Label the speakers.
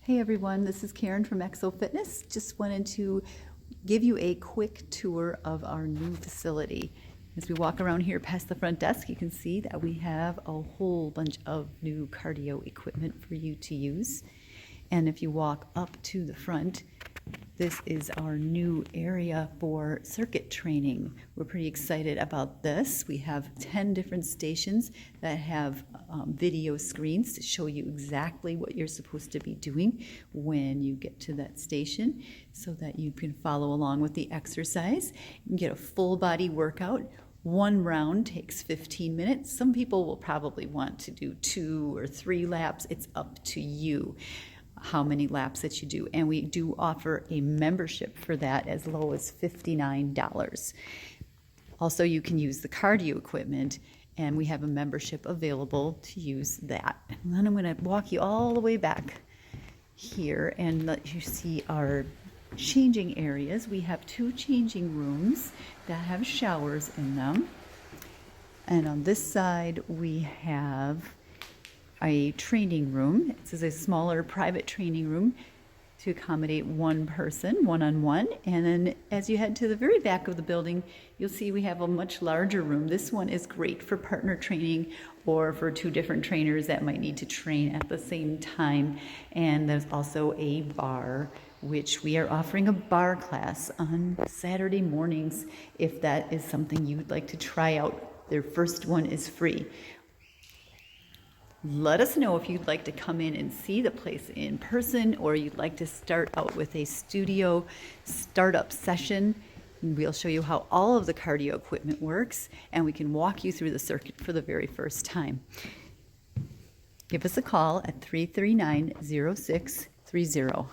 Speaker 1: Hey everyone, this is Karen from Exo Fitness. Just wanted to give you a quick tour of our new facility. As we walk around here past the front desk, you can see that we have a whole bunch of new cardio equipment for you to use. And if you walk up to the front, this is our new area for circuit training. We're pretty excited about this. We have 10 different stations that have video screens to show you exactly what you're supposed to be doing when you get to that station so that you can follow along with the exercise. You can get a full body workout. One round takes 15 minutes. Some people will probably want to do 2 or 3 laps. It's up to you how many laps that you do, and we do offer a membership for that as low as $59. Also, you can use the cardio equipment, and we have a membership available to use that. And then I'm going to walk you all the way back here and let you see our changing areas. We have 2 changing rooms that have showers in them, and on this side we have a training room. This is a smaller private training room to accommodate one person, one-on-one. And then as you head to the very back of the building, you'll see we have a much larger room. This one is great for partner training or for 2 different trainers that might need to train at the same time. And there's also a bar, which we are offering a bar class on Saturday mornings if that is something you'd like to try out. Their first one is free. Let us know if you'd like to come in and see the place in person, or you'd like to start out with a studio startup session. We'll show you how all of the cardio equipment works, and we can walk you through the circuit for the very first time. Give us a call at 339-0630.